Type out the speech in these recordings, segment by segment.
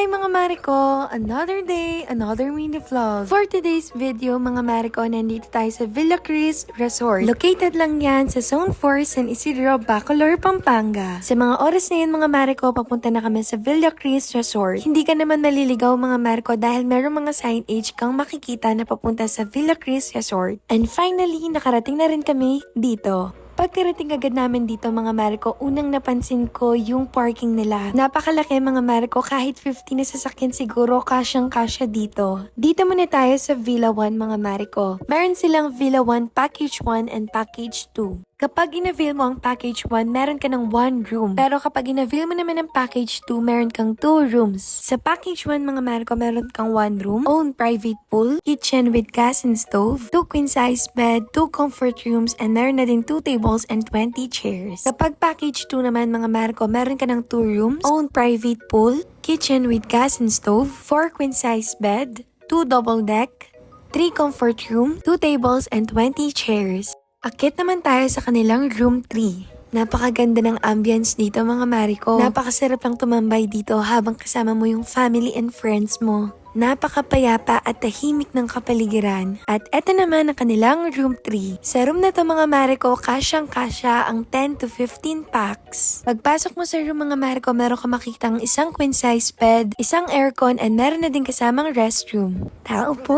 Hi mga Mariko! Another day, another mini vlog. For today's video mga Mariko, nandito tayo sa Villa Cris Resort. Located lang yan sa Zone 4, San Isidro, Bacolor, Pampanga. Sa mga oras na yun mga Mariko, papunta na kami sa Villa Cris Resort. Hindi ka naman maliligaw mga Mariko dahil meron mga signage kang makikita na papunta sa Villa Cris Resort. And finally, nakarating na rin kami dito. Pagkarating agad namin dito mga Mariko, unang napansin ko yung parking nila. Napakalaki mga Mariko, kahit 50 na sasakyan siguro, kasyang-kasya dito. Dito muna tayo sa Villa 1 mga Mariko. Meron silang Villa 1 Package 1 and Package 2. Kapag in-avail mo ang Package 1, meron ka ng 1 room. Pero kapag in-avail mo naman ang Package 2, meron kang 2 rooms. Sa Package 1, mga Mariko, meron kang 1 room, own private pool, kitchen with gas and stove, 2 queen-size bed, 2 comfort rooms, and meron na din 2 tables and 20 chairs. Kapag Package 2 naman, mga Mariko, meron ka ng 2 rooms, own private pool, kitchen with gas and stove, 4 queen-size bed, 2 double deck, 3 comfort room, 2 tables, and 20 chairs. Akit naman tayo sa kanilang room 3. Napakaganda ng ambience dito mga Mariko. Napakasarap lang tumambay dito habang kasama mo yung family and friends mo. Napakapayapa at tahimik ng kapaligiran. At eto naman ang kanilang room 3. Sa room na to mga Mariko, kasyang-kasya ang 10 to 15 packs. Pagpasok mo sa room mga Mariko, meron ka makitang isang queen size bed, isang aircon, and meron na din kasamang restroom. Tao po!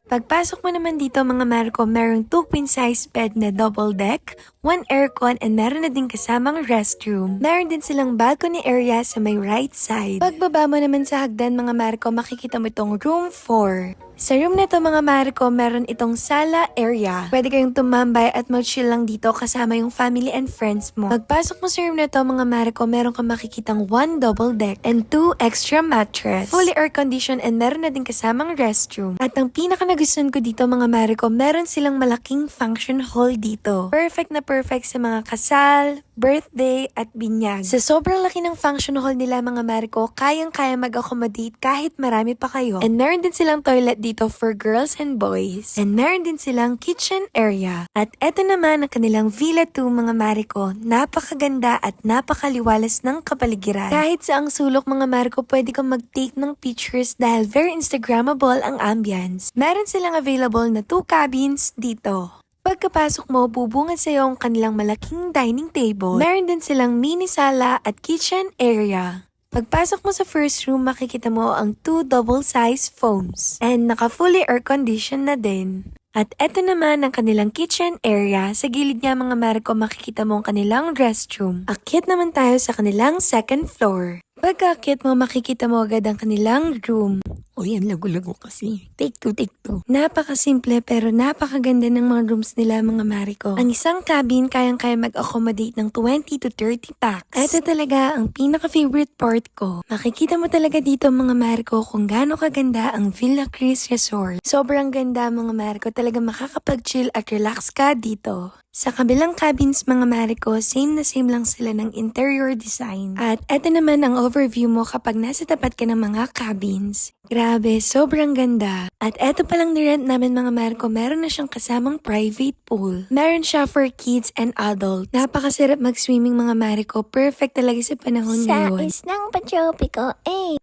Pagpasok mo naman dito mga Mariko, meron 2 queen size bed na double deck, 1 aircon, and meron na din kasamang restroom. Meron din silang balcony area sa may right side. Pagbaba mo naman sa hagdan mga Mariko, makikita mo itong room 4. Sa room na to mga Mariko, meron itong sala area. Pwede kayong tumambay at mag-chill lang dito kasama yung family and friends mo. Pagpasok mo sa room na to mga Mariko, meron kang makikitang 1 double deck and 2 extra mattress. Fully air conditioned and meron na din kasamang restroom. At ang pinaka nagustuhan ko dito mga Mariko, meron silang malaking function hall dito. Perfect na perfect sa mga kasal, birthday, at binyag. Sa sobrang laki ng function hall nila mga Mariko, kayang-kaya mag-accommodate kahit marami pa kayo. And meron din silang toilet dito for girls and boys. And meron din silang kitchen area. At eto naman ang kanilang Villa 2 mga Mariko. Napakaganda at napakaliwalas ng kapaligiran. Kahit sa ang sulok mga Mariko, pwede kang mag-take ng pictures dahil very Instagrammable ang ambience. Meron silang available na 2 cabins dito. Pagkapasok mo, bubungad sa iyo ang kanilang malaking dining table. Meron din silang mini sala at kitchen area. Pagpasok mo sa first room, makikita mo ang 2 double-size phones. And naka-fully air-conditioned na din. At eto naman ang kanilang kitchen area. Sa gilid niya mga Mariko, makikita mo ang kanilang restroom. Akyat naman tayo sa kanilang second floor. Pagkaakyat mo, makikita mo agad ang kanilang room. Uy, ang lago-lago kasi. Take two. Napakasimple pero napakaganda ng mga rooms nila mga Mariko. Ang isang cabin kayang-kaya mag-accommodate ng 20 to 30 packs. Ito talaga ang pinaka-favorite part ko. Makikita mo talaga dito mga Mariko kung gaano kaganda ang Villa Cris Resort. Sobrang ganda mga Mariko, talaga makakapag-chill at relax ka dito. Sa kabilang cabins mga Mariko, same na same lang sila ng interior design. At eto naman ang overview mo kapag nasa tapat ka ng mga cabins. Grabe, sobrang ganda. At eto palang nirent namin mga Mariko, meron na siyang kasamang private pool. Meron siya for kids and adults. Napakasarap mag-swimming mga Mariko, perfect talaga sa panahon ngayon. Sa islang patropiko,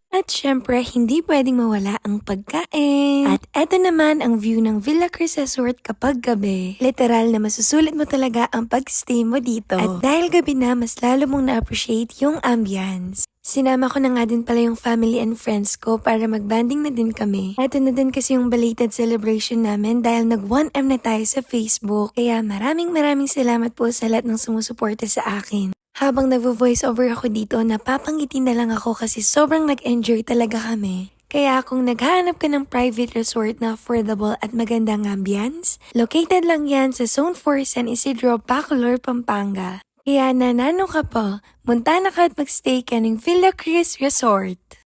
At syempre, hindi pwedeng mawala ang pagkain. At eto naman ang view ng Villa Cris Resort kapag gabi. Literal na masusulit mo talaga ang pag-stay mo dito. At dahil gabi na, mas lalo mong na-appreciate yung ambience. Sinama ko na nga din pala yung family and friends ko para mag-banding na din kami. Eto na din kasi yung belated celebration namin dahil nag 1M na tayo sa Facebook. Kaya maraming salamat po sa lahat ng sumusuporta sa akin. Habang nag-voice over ako dito, napapangiti na lang ako kasi sobrang nag-enjoy talaga kami. Kaya kung naghahanap ka ng private resort na affordable at magandang ambience, located lang yan sa Zone 4 San Isidro, Bacolor, Pampanga. Kaya nanano ka pa, munta na ka at magstay ka ng Villa Cris Resort.